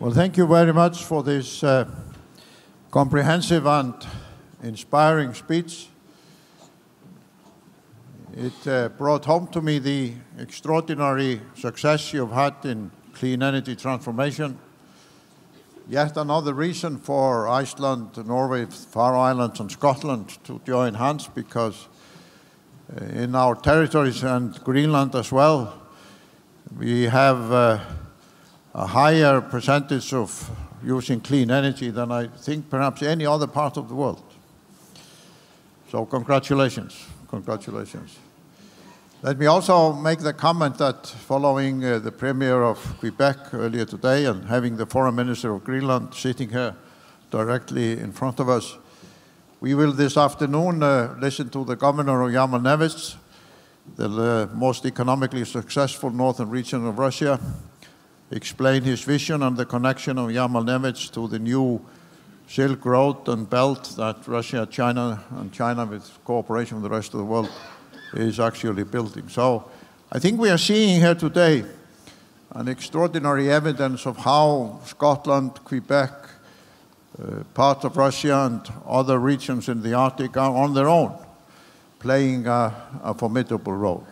Well, thank you very much for this comprehensive and inspiring speech. It brought home to me the extraordinary success you've had in clean energy transformation. Yet another reason for Iceland, Norway, Faroe Islands, and Scotland to join hands, because in our territories and Greenland as well, we have a higher percentage of using clean energy than I think perhaps any other part of the world. So congratulations, congratulations. Let me also make the comment that following the Premier of Quebec earlier today and having the Foreign Minister of Greenland sitting here directly in front of us, we will this afternoon listen to the Governor of Yamal-Nevis, the most economically successful northern region of Russia, explain his vision on the connection of Yamal-Nevis to the new Silk Road and belt that Russia, China, and China with cooperation with the rest of the world is actually building. So I think we are seeing here today an extraordinary evidence of how Scotland, Quebec, part of Russia and other regions in the Arctic are on their own, playing a formidable role.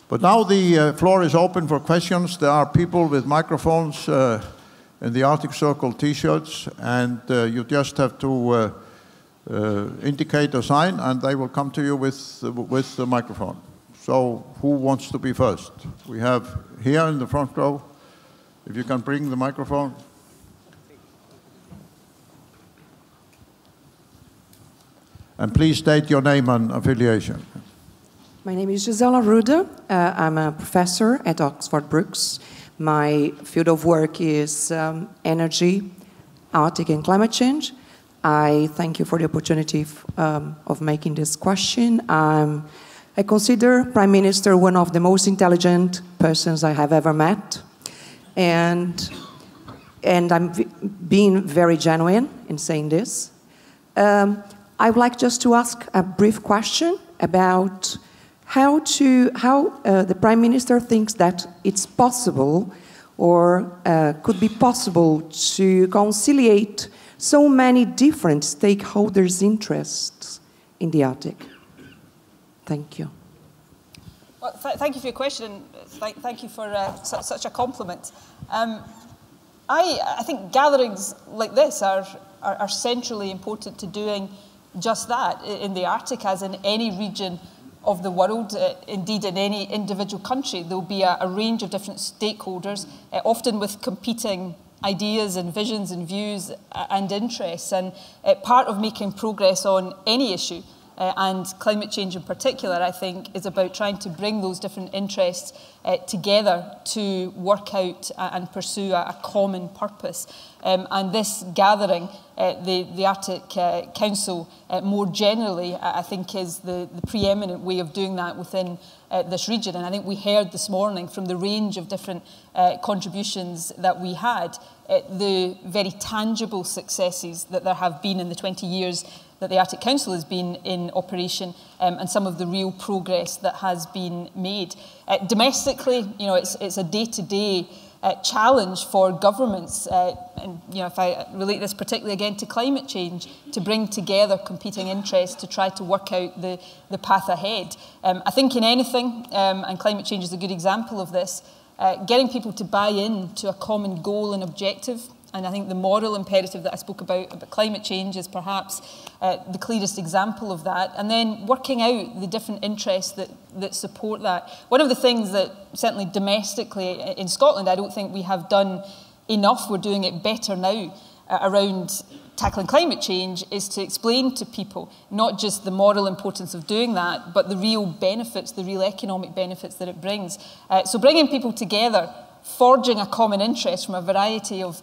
But now the floor is open for questions. There are people with microphones in the Arctic Circle T-shirts, and you just have to indicate a sign, and they will come to you with the microphone. So who wants to be first? We have here in the front row, if you can bring the microphone. And please state your name and affiliation. My name is Gisela Rude. I'm a professor at Oxford Brookes. My field of work is energy, Arctic and climate change. I thank you for the opportunity of making this question. I consider Prime Minister one of the most intelligent persons I have ever met. And I'm being very genuine in saying this. I would like just to ask a brief question about how the Prime Minister thinks that it's possible or could be possible to conciliate so many different stakeholders' interests in the Arctic. Thank you. Well, thank you for your question. Thank you for such a compliment. I think gatherings like this are centrally important to doing just that in the Arctic, as in any region of the world, indeed in any individual country. There will be a range of different stakeholders, often with competing ideas and visions and views and interests. And part of making progress on any issue, and climate change in particular, I think, is about trying to bring those different interests together to work out and pursue a common purpose. And this gathering, the Arctic Council, more generally, I think is the preeminent way of doing that within this region. And I think we heard this morning from the range of different contributions that we had, the very tangible successes that there have been in the 20 years that the Arctic Council has been in operation, and some of the real progress that has been made. Domestically, you know, it's a day-to-day challenge for governments, and you know, if I relate this particularly again to climate change, to bring together competing interests to try to work out the path ahead. I think in anything, and climate change is a good example of this, getting people to buy in to a common goal and objective. And I think the moral imperative that I spoke about climate change is perhaps the clearest example of that. And then working out the different interests that support that. One of the things that certainly domestically in Scotland, I don't think we have done enough, we're doing it better now, around tackling climate change, is to explain to people not just the moral importance of doing that, but the real benefits, the real economic benefits that it brings. So bringing people together, forging a common interest from a variety of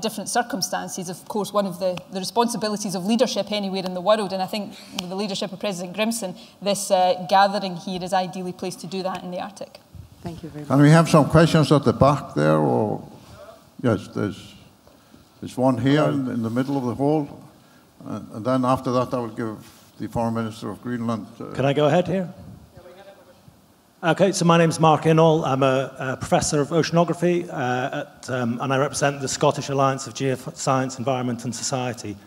different circumstances, of course, one of the responsibilities of leadership anywhere in the world. And I think with the leadership of President Grimson, this gathering here is ideally placed to do that in the Arctic. Thank you very much. Can we have some questions at the back there? Or yes, there's one here in the middle of the hall. And then after that, I will give the Foreign Minister of Greenland. Can I go ahead here? Okay, so my name's Mark Innall. I'm a professor of oceanography and I represent the Scottish Alliance of Geoscience, Environment and Society.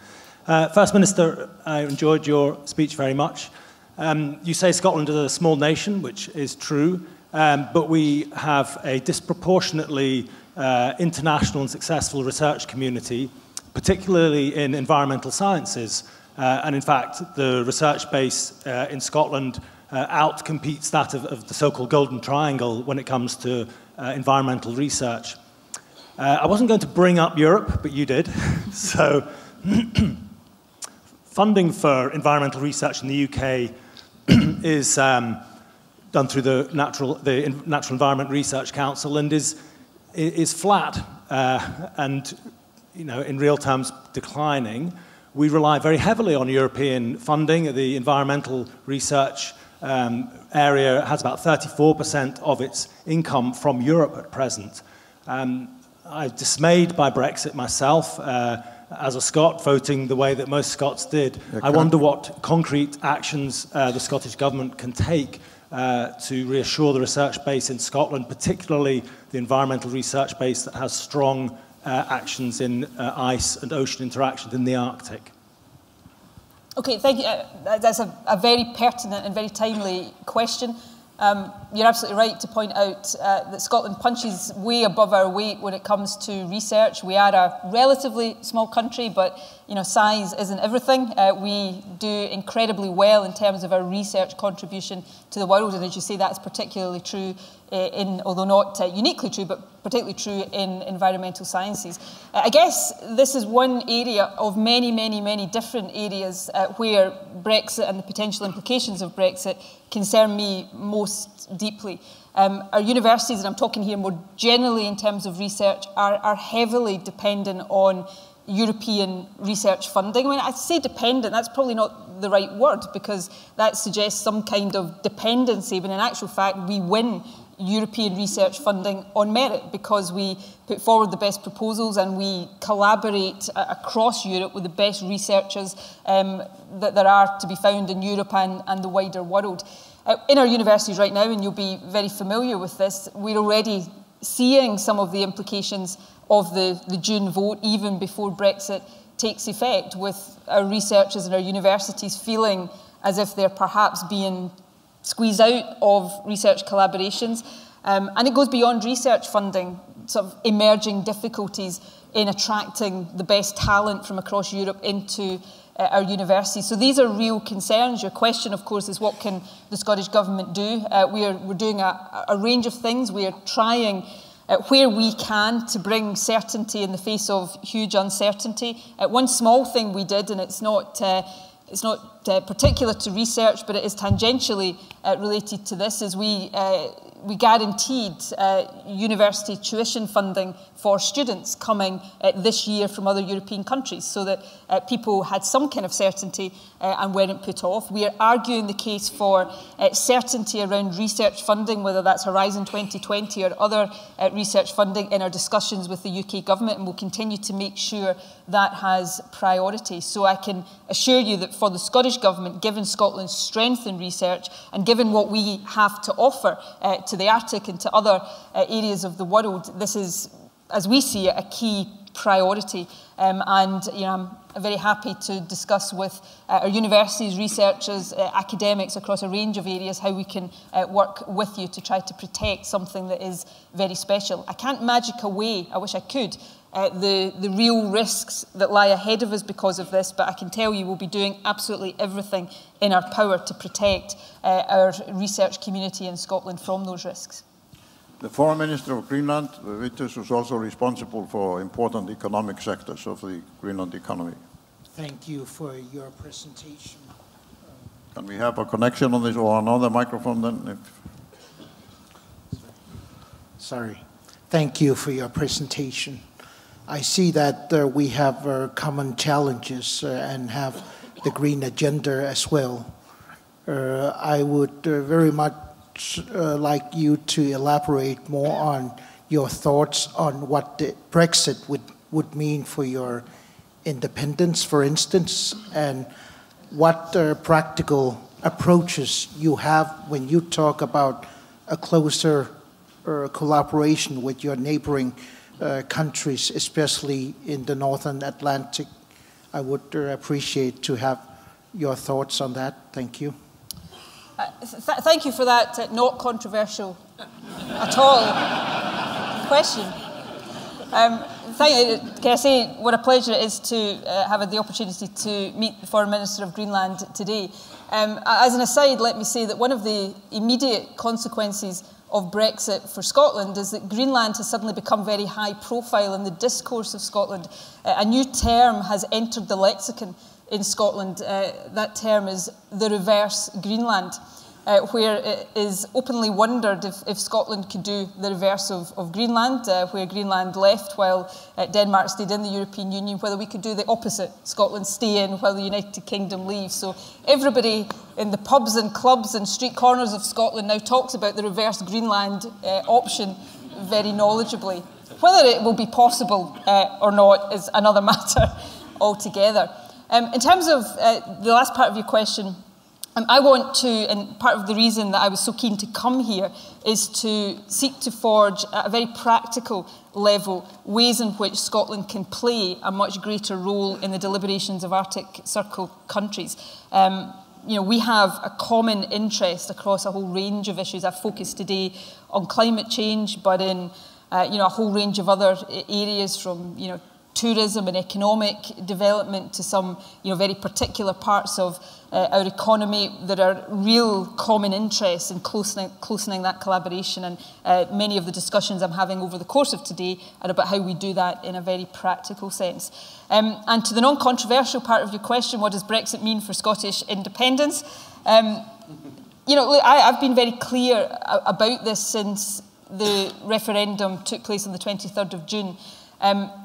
First Minister, I enjoyed your speech very much. You say Scotland is a small nation, which is true, but we have a disproportionately international and successful research community, particularly in environmental sciences. And in fact, the research base in Scotland outcompetes that of the so-called Golden Triangle when it comes to environmental research. I wasn't going to bring up Europe, but you did. So funding for environmental research in the UK is done through the Natural Environment Research Council and is flat and, you know, in real terms declining. We rely very heavily on European funding. The environmental research area has about 34% of its income from Europe at present. I'm dismayed by Brexit myself. As a Scot, voting the way that most Scots did, I wonder what concrete actions the Scottish Government can take to reassure the research base in Scotland, particularly the environmental research base that has strong actions in ice and ocean interactions in the Arctic. Okay, thank you. That's a very pertinent and very timely question. You're absolutely right to point out that Scotland punches way above our weight when it comes to research. We are a relatively small country, but you know, size isn't everything. We do incredibly well in terms of our research contribution to the world, and as you say, that's particularly true although not uniquely true, but particularly true in environmental sciences. I guess this is one area of many, many, many different areas where Brexit and the potential implications of Brexit concern me most deeply. Our universities, and I'm talking here more generally in terms of research, are heavily dependent on European research funding. I mean, I say dependent, that's probably not the right word because that suggests some kind of dependency, but in actual fact, we win European research funding on merit because we put forward the best proposals and we collaborate across Europe with the best researchers that there are to be found in Europe and the wider world. In our universities right now, and you'll be very familiar with this, we're already seeing some of the implications of the June vote even before Brexit takes effect, with our researchers and our universities feeling as if they're perhaps being squeezed out of research collaborations. And it goes beyond research funding, sort of emerging difficulties in attracting the best talent from across Europe into our universities. So these are real concerns. Your question, of course, is what can the Scottish Government do? We're doing a range of things. We are trying where we can to bring certainty in the face of huge uncertainty. One small thing we did, and it's not particular to research, but it is tangentially related to this, is we guaranteed university tuition funding for students coming this year from other European countries so that people had some kind of certainty and weren't put off. We are arguing the case for certainty around research funding, whether that's Horizon 2020 or other research funding, in our discussions with the UK government, and we'll continue to make sure that has priority. So I can assure you that for the Scottish Government, given Scotland's strength in research and given what we have to offer to the Arctic and to other areas of the world, this is, as we see it, a key priority. And you know, I'm very happy to discuss with our universities, researchers, academics across a range of areas how we can work with you to try to protect something that is very special. I can't magic away, I wish I could, the real risks that lie ahead of us because of this, but I can tell you we'll be doing absolutely everything in our power to protect our research community in Scotland from those risks. The Foreign Minister of Greenland, Vitus, was also responsible for important economic sectors of the Greenland economy. Thank you for your presentation. Can we have a connection on this or another microphone then? Sorry. Thank you for your presentation. I see that we have common challenges and have the green agenda as well. I would very much like you to elaborate more on your thoughts on what the Brexit would mean for your independence, for instance, and what practical approaches you have when you talk about a closer collaboration with your neighboring countries, especially in the Northern Atlantic. I would appreciate to have your thoughts on that. Thank you. Thank you for that not controversial at all question. Can I say what a pleasure it is to have had the opportunity to meet the Foreign Minister of Greenland today. As an aside, let me say that one of the immediate consequences of Brexit for Scotland is that Greenland has suddenly become very high profile in the discourse of Scotland. A new term has entered the lexicon in Scotland. That term is the reverse Greenland, where it is openly wondered if Scotland could do the reverse of Greenland, where Greenland left while Denmark stayed in the European Union, whether we could do the opposite, Scotland stay in while the United Kingdom leaves. So everybody in the pubs and clubs and street corners of Scotland now talks about the reverse Greenland option very knowledgeably. Whether it will be possible or not is another matter altogether. In terms of the last part of your question, I want to, and part of the reason that I was so keen to come here is to seek to forge, at a very practical level, ways in which Scotland can play a much greater role in the deliberations of Arctic Circle countries. We have a common interest across a whole range of issues. I've focused today on climate change, but in a whole range of other areas, from tourism and economic development to some very particular parts of our economy. There are real common interests in closening that collaboration, and many of the discussions I'm having over the course of today are about how we do that in a very practical sense. And to the non-controversial part of your question, what does Brexit mean for Scottish independence? I've been very clear about this since the referendum took place on the 23rd of June.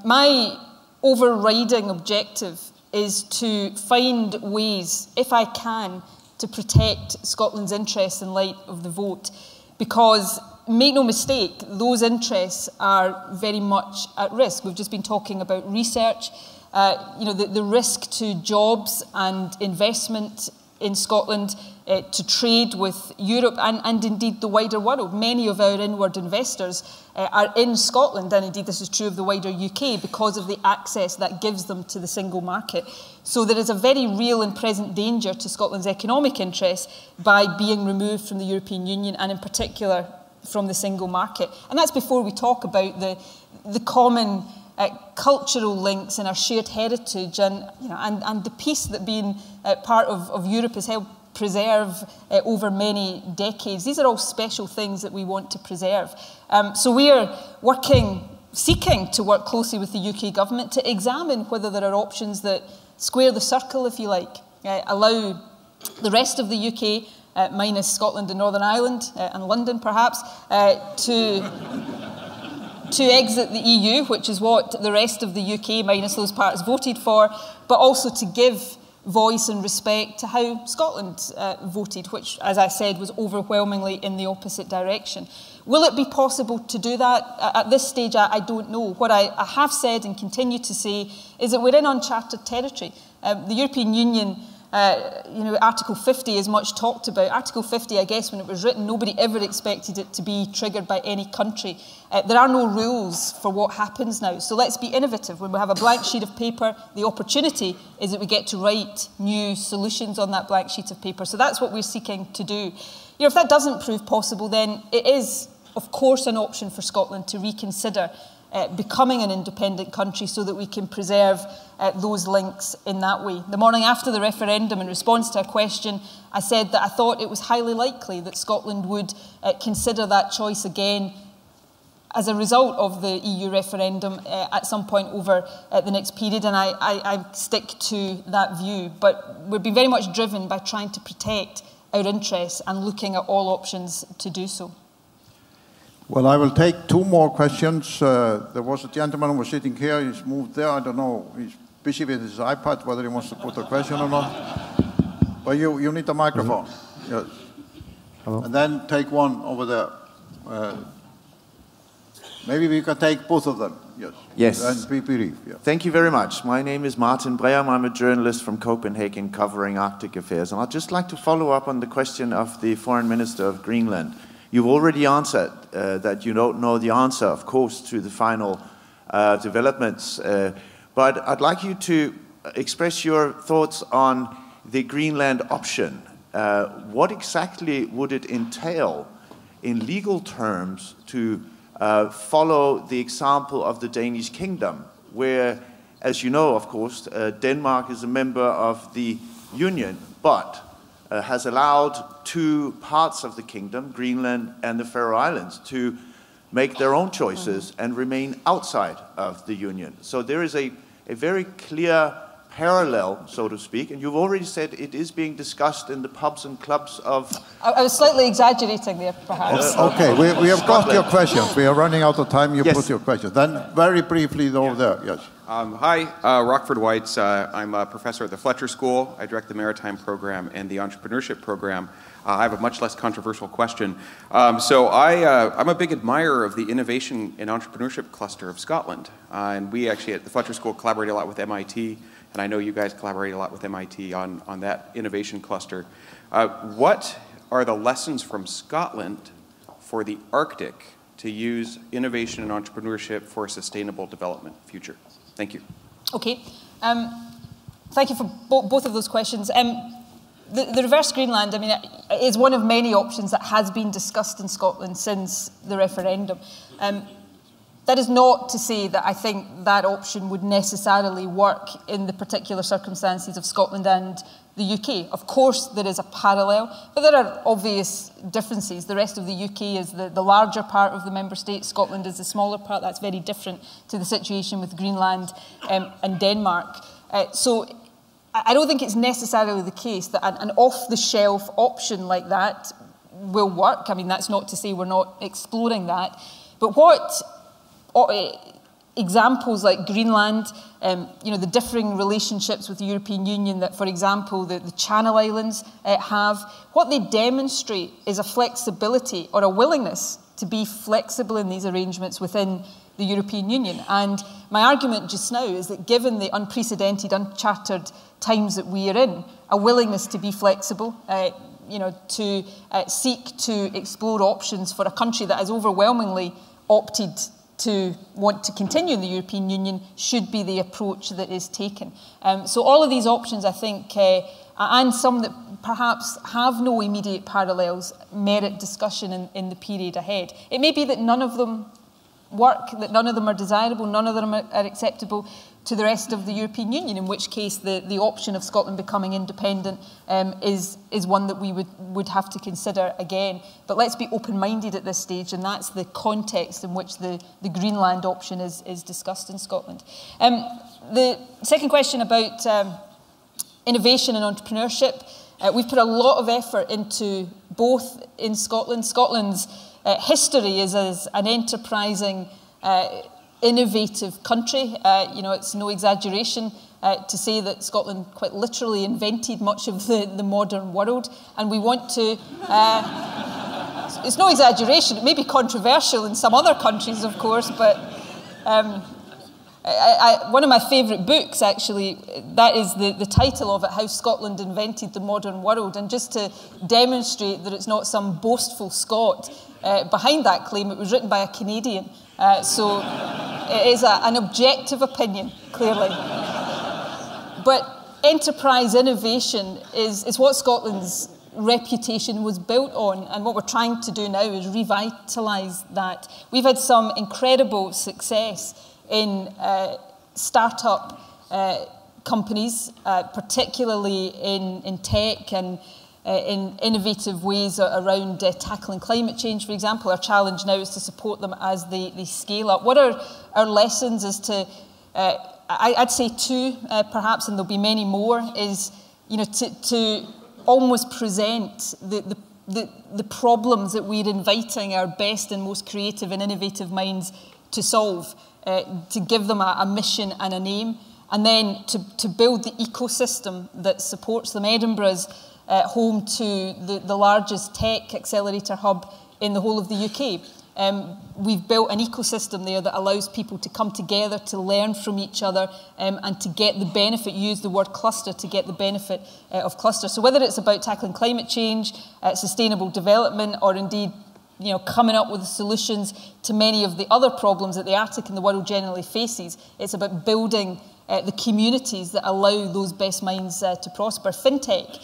My overriding objective is to find ways, if I can, to protect Scotland's interests in light of the vote. Because, make no mistake, those interests are very much at risk. We've just been talking about research. The risk to jobs and investment in Scotland, to trade with Europe and indeed the wider world. Many of our inward investors are in Scotland, and indeed this is true of the wider UK, because of the access that gives them to the single market. So there is a very real and present danger to Scotland's economic interests by being removed from the European Union, and in particular from the single market. And that's before we talk about the common cultural links and our shared heritage, and the peace that being part of Europe has helped preserve over many decades. These are all special things that we want to preserve. So we are seeking to work closely with the UK government to examine whether there are options that square the circle, if you like, allow the rest of the UK, minus Scotland and Northern Ireland and London perhaps, to exit the EU, which is what the rest of the UK, minus those parts, voted for, but also to give voice and respect to how Scotland voted, which, as I said, was overwhelmingly in the opposite direction. Will it be possible to do that? At this stage, I don't know. What I have said and continue to say is that we're in uncharted territory. The European Union, Article 50 is much talked about. Article 50, I guess, when it was written, nobody ever expected it to be triggered by any country. There are no rules for what happens now. So let's be innovative. When we have a blank sheet of paper, the opportunity is that we get to write new solutions on that blank sheet of paper. So that's what we're seeking to do. If that doesn't prove possible, then it is, of course, an option for Scotland to reconsider becoming an independent country so that we can preserve those links in that way. The morning after the referendum, in response to a question, I said that I thought it was highly likely that Scotland would consider that choice again as a result of the EU referendum at some point over the next period, and I stick to that view. But we've been very much driven by trying to protect our interests and looking at all options to do so. Well, I will take two more questions. There was a gentleman who was sitting here. He's moved there. I don't know. He's busy with his iPad, whether he wants to put a question or not. But you need a microphone. Yes. Hello. And then take one over there. Maybe we can take both of them. Yes. Yes. And be brief. Yeah. Thank you very much. My name is Martin Breum. I'm a journalist from Copenhagen covering Arctic affairs. And I'd just like to follow up on the question of the Foreign Minister of Greenland. You've already answered that you don't know the answer, of course, to the final developments. But I'd like you to express your thoughts on the Greenland option. What exactly would it entail in legal terms to follow the example of the Danish kingdom, where, as you know, of course, Denmark is a member of the Union, but has allowed two parts of the kingdom, Greenland and the Faroe Islands, to make their own choices and remain outside of the Union. So there is a very clear parallel, so to speak, and you've already said it is being discussed in the pubs and clubs of... I was slightly exaggerating there, perhaps. Okay, we have got your questions. We are running out of time. You Yes. put your questions. Then very briefly over there, yes. Hi, Rockford Whites. I'm a professor at the Fletcher School. I direct the Maritime Program and the Entrepreneurship Program. I have a much less controversial question. I'm a big admirer of the Innovation and Entrepreneurship Cluster of Scotland. And we actually at the Fletcher School collaborate a lot with MIT, and I know you guys collaborate a lot with MIT on that innovation cluster. What are the lessons from Scotland for the Arctic to use innovation and entrepreneurship for a sustainable development future? Thank you. Okay. Thank you for both of those questions. The reverse Greenland, I mean, is one of many options that has been discussed in Scotland since the referendum. That is not to say that I think that option would necessarily work in the particular circumstances of Scotland and the UK. Of course, there is a parallel, but there are obvious differences. The rest of the UK is the larger part of the member states. Scotland is the smaller part. That's very different to the situation with Greenland and Denmark. So I don't think it's necessarily the case that an off-the-shelf option like that will work. I mean, that's not to say we're not exploring that. But what examples like Greenland, the differing relationships with the European Union that, for example, the Channel Islands have, what they demonstrate is a flexibility or a willingness to be flexible in these arrangements within the European Union. And my argument just now is that given the unprecedented, uncharted times that we are in, a willingness to be flexible, to seek to explore options for a country that has overwhelmingly opted to want to continue in the European Union should be the approach that is taken. So all of these options, I think, and some that perhaps have no immediate parallels, merit discussion in the period ahead. It may be that none of them work, that none of them are desirable, none of them are acceptable to the rest of the European Union, in which case the option of Scotland becoming independent is one that we would have to consider again. But let's be open-minded at this stage, and that's the context in which the Greenland option is discussed in Scotland. The second question about innovation and entrepreneurship, we've put a lot of effort into both in Scotland. Scotland's history is as an enterprising, innovative country. It's no exaggeration to say that Scotland quite literally invented much of the modern world, and we want to... it's no exaggeration. It may be controversial in some other countries, of course, but one of my favourite books, actually, that is the title of it, How Scotland Invented the Modern World, and just to demonstrate that it's not some boastful Scot behind that claim, it was written by a Canadian. So it is an objective opinion, clearly. But enterprise innovation is what Scotland's reputation was built on, and what we're trying to do now is revitalise that. We've had some incredible success in start-up companies, particularly in tech and in innovative ways around tackling climate change, for example. Our challenge now is to support them as they scale up. What are our lessons as to, I'd say two, perhaps, and there'll be many more, is to almost present the problems that we're inviting our best and most creative and innovative minds to solve, to give them a mission and a name, and then to build the ecosystem that supports them. Edinburgh's home to the largest tech accelerator hub in the whole of the UK. We've built an ecosystem there that allows people to come together, to learn from each other, and to get the benefit, use the word cluster, to get the benefit of cluster. So whether it's about tackling climate change, sustainable development, or indeed coming up with solutions to many of the other problems that the Arctic and the world generally faces. It's about building the communities that allow those best minds to prosper. FinTech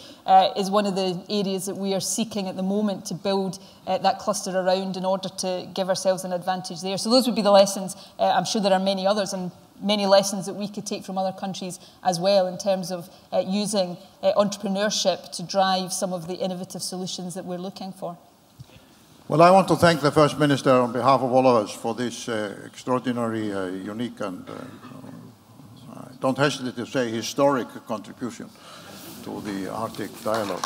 is one of the areas that we are seeking at the moment to build that cluster around in order to give ourselves an advantage there. So those would be the lessons. I'm sure there are many others and many lessons that we could take from other countries as well in terms of using entrepreneurship to drive some of the innovative solutions that we're looking for. Well, I want to thank the First Minister on behalf of all of us for this extraordinary, unique, and don't hesitate to say historic contribution to the Arctic dialogue.